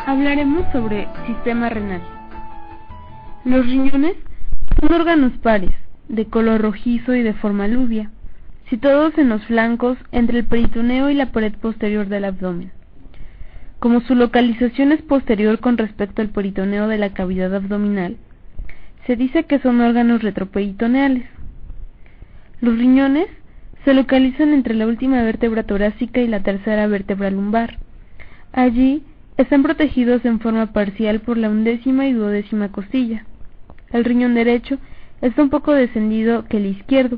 Hablaremos sobre sistema renal. Los riñones son órganos pares, de color rojizo y de forma aluvia, situados en los flancos entre el peritoneo y la pared posterior del abdomen. Como su localización es posterior con respecto al peritoneo de la cavidad abdominal, se dice que son órganos retroperitoneales. Los riñones se localizan entre la última vértebra torácica y la tercera vértebra lumbar. Allí están protegidos en forma parcial por la 11ª y 12ª costilla. El riñón derecho está un poco descendido que el izquierdo,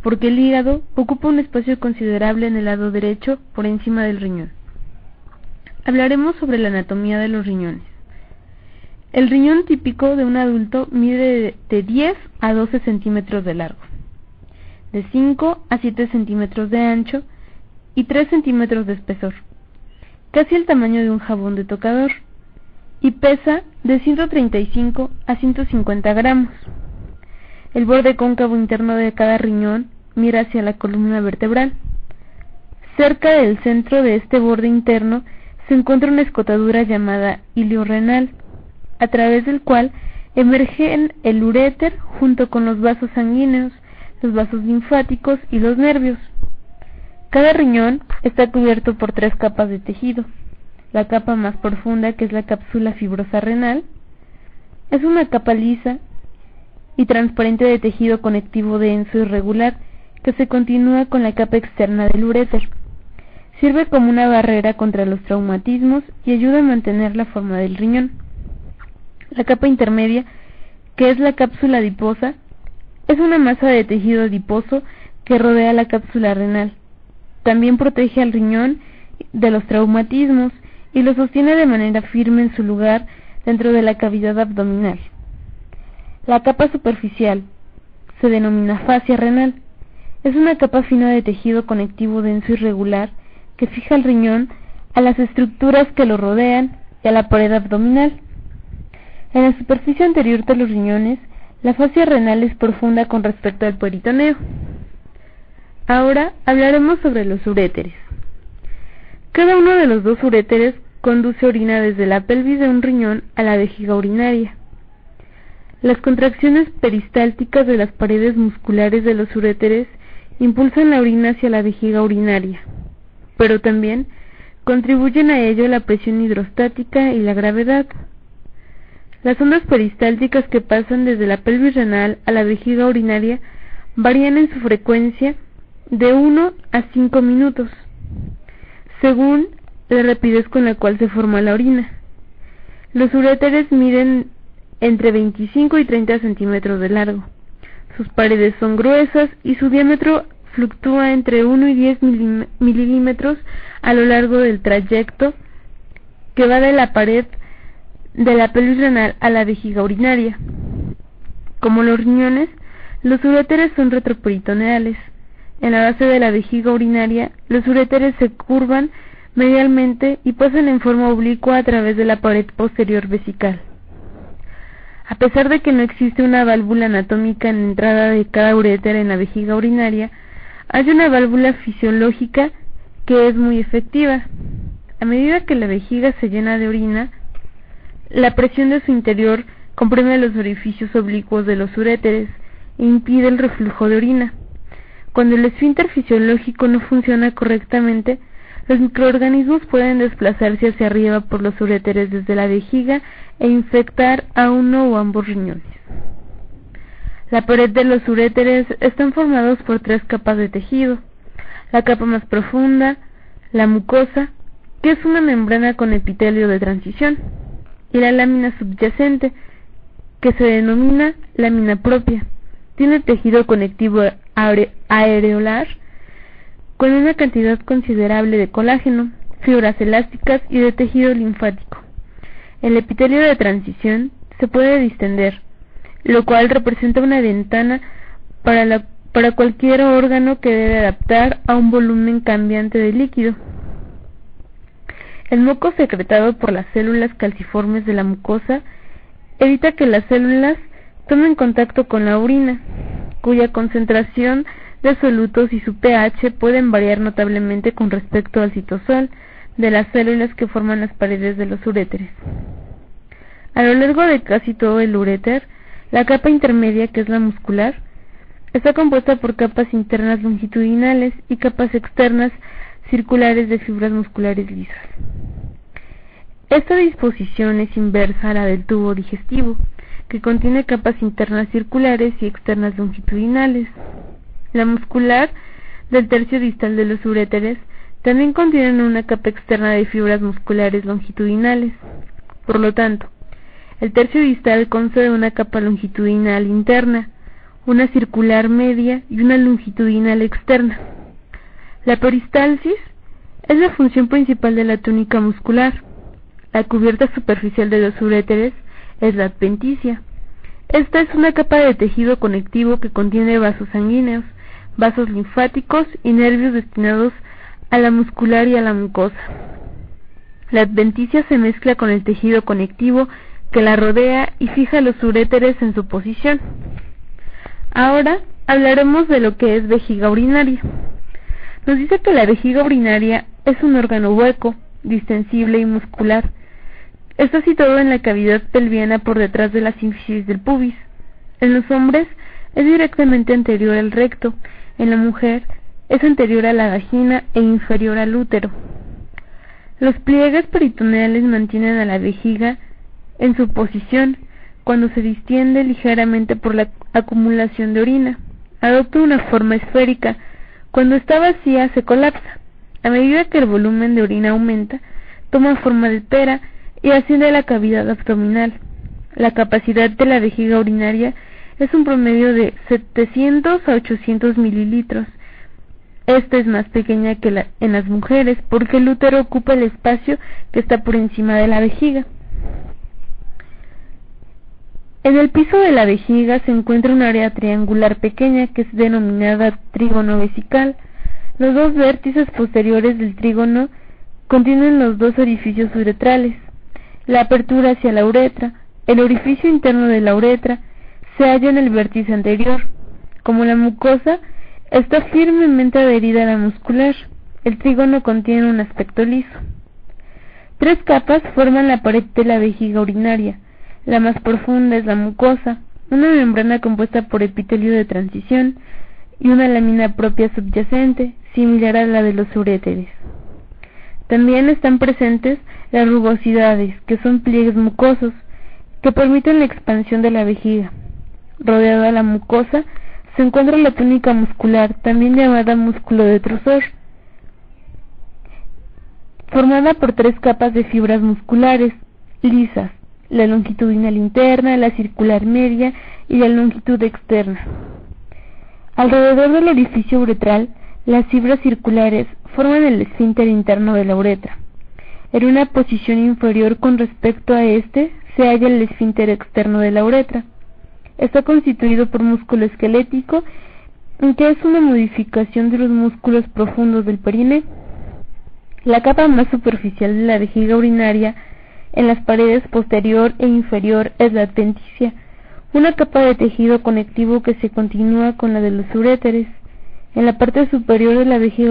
porque el hígado ocupa un espacio considerable en el lado derecho por encima del riñón. Hablaremos sobre la anatomía de los riñones. El riñón típico de un adulto mide de 10 a 12 centímetros de largo, de 5 a 7 centímetros de ancho y 3 centímetros de espesor, casi el tamaño de un jabón de tocador, y pesa de 135 a 150 gramos. El borde cóncavo interno de cada riñón mira hacia la columna vertebral. Cerca del centro de este borde interno se encuentra una escotadura llamada ilio renal, a través del cual emergen el uréter junto con los vasos sanguíneos, los vasos linfáticos y los nervios. Cada riñón está cubierto por 3 capas de tejido. La capa más profunda, que es la cápsula fibrosa renal, es una capa lisa y transparente de tejido conectivo denso y regular que se continúa con la capa externa del uréter. Sirve como una barrera contra los traumatismos y ayuda a mantener la forma del riñón. La capa intermedia, que es la cápsula adiposa, es una masa de tejido adiposo que rodea la cápsula renal. También protege al riñón de los traumatismos y lo sostiene de manera firme en su lugar dentro de la cavidad abdominal. La capa superficial se denomina fascia renal. Es una capa fina de tejido conectivo denso y regular que fija el riñón a las estructuras que lo rodean y a la pared abdominal. En la superficie anterior de los riñones, la fascia renal es profunda con respecto al peritoneo. Ahora hablaremos sobre los uréteres. Cada uno de los 2 uréteres conduce orina desde la pelvis de un riñón a la vejiga urinaria. Las contracciones peristálticas de las paredes musculares de los uréteres impulsan la orina hacia la vejiga urinaria, pero también contribuyen a ello la presión hidrostática y la gravedad. Las ondas peristálticas que pasan desde la pelvis renal a la vejiga urinaria varían en su frecuencia de 1 a 5 minutos, según la rapidez con la cual se forma la orina. Los uréteres miden entre 25 y 30 centímetros de largo. Sus paredes son gruesas y su diámetro fluctúa entre 1 y 10 milímetros a lo largo del trayecto que va de la pared de la pelvis renal a la vejiga urinaria. Como los riñones, los uréteres son retroperitoneales. En la base de la vejiga urinaria, los uréteres se curvan medialmente y pasan en forma oblicua a través de la pared posterior vesical. A pesar de que no existe una válvula anatómica en la entrada de cada uréter en la vejiga urinaria, hay una válvula fisiológica que es muy efectiva. A medida que la vejiga se llena de orina, la presión de su interior comprime los orificios oblicuos de los uréteres e impide el reflujo de orina. Cuando el esfínter fisiológico no funciona correctamente, los microorganismos pueden desplazarse hacia arriba por los uréteres desde la vejiga e infectar a uno o ambos riñones. La pared de los uréteres están formados por 3 capas de tejido. La capa más profunda, la mucosa, que es una membrana con epitelio de transición, y la lámina subyacente, que se denomina lámina propia. Tiene tejido conectivo areolar con una cantidad considerable de colágeno, fibras elásticas y de tejido linfático. El epitelio de transición se puede distender, lo cual representa una ventana para cualquier órgano que debe adaptar a un volumen cambiante de líquido. El moco secretado por las células calciformes de la mucosa evita que las células tomen contacto con la orina, cuya concentración de solutos y su pH pueden variar notablemente con respecto al citosol, de las células que forman las paredes de los uréteres. A lo largo de casi todo el uréter, la capa intermedia, que es la muscular, está compuesta por capas internas longitudinales y capas externas circulares de fibras musculares lisas. Esta disposición es inversa a la del tubo digestivo, que contiene capas internas circulares y externas longitudinales. La muscular del tercio distal de los uréteres también contiene una capa externa de fibras musculares longitudinales. Por lo tanto, el tercio distal consta de una capa longitudinal interna, una circular media y una longitudinal externa. La peristalsis es la función principal de la túnica muscular. La cubierta superficial de los uréteres es la adventicia. Esta es una capa de tejido conectivo que contiene vasos sanguíneos, vasos linfáticos y nervios destinados a la muscular y a la mucosa. La adventicia se mezcla con el tejido conectivo que la rodea y fija los uréteres en su posición. Ahora hablaremos de lo que es vejiga urinaria. Nos dice que la vejiga urinaria es un órgano hueco, distensible y muscular. Está situado en la cavidad pelviana por detrás de la sínfisis del pubis. En los hombres es directamente anterior al recto, en la mujer es anterior a la vagina e inferior al útero. Los pliegues peritoneales mantienen a la vejiga en su posición cuando se distiende ligeramente por la acumulación de orina. Adopta una forma esférica. Cuando está vacía se colapsa. A medida que el volumen de orina aumenta, toma forma de pera y asciende a la cavidad abdominal. La capacidad de la vejiga urinaria es un promedio de 700 a 800 mililitros. Esta es más pequeña que en las mujeres porque el útero ocupa el espacio que está por encima de la vejiga. En el piso de la vejiga se encuentra un área triangular pequeña que es denominada trígono vesical. Los dos vértices posteriores del trígono contienen los dos orificios uretrales. La apertura hacia la uretra, el orificio interno de la uretra, se halla en el vértice anterior. Como la mucosa está firmemente adherida a la muscular, el trígono contiene un aspecto liso. 3 capas forman la pared de la vejiga urinaria. La más profunda es la mucosa, una membrana compuesta por epitelio de transición y una lámina propia subyacente, similar a la de los uréteres. También están presentes las rugosidades, que son pliegues mucosos, que permiten la expansión de la vejiga. Rodeada la mucosa se encuentra la túnica muscular, también llamada músculo detrusor, formada por 3 capas de fibras musculares lisas, la longitudinal interna, la circular media y la longitud externa. Alrededor del orificio uretral, las fibras circulares forman el esfínter interno de la uretra. En una posición inferior con respecto a este se halla el esfínter externo de la uretra. Está constituido por músculo esquelético, que es una modificación de los músculos profundos del perineo. La capa más superficial de la vejiga urinaria en las paredes posterior e inferior es la adventicia, una capa de tejido conectivo que se continúa con la de los uréteres. En la parte superior de la vejiga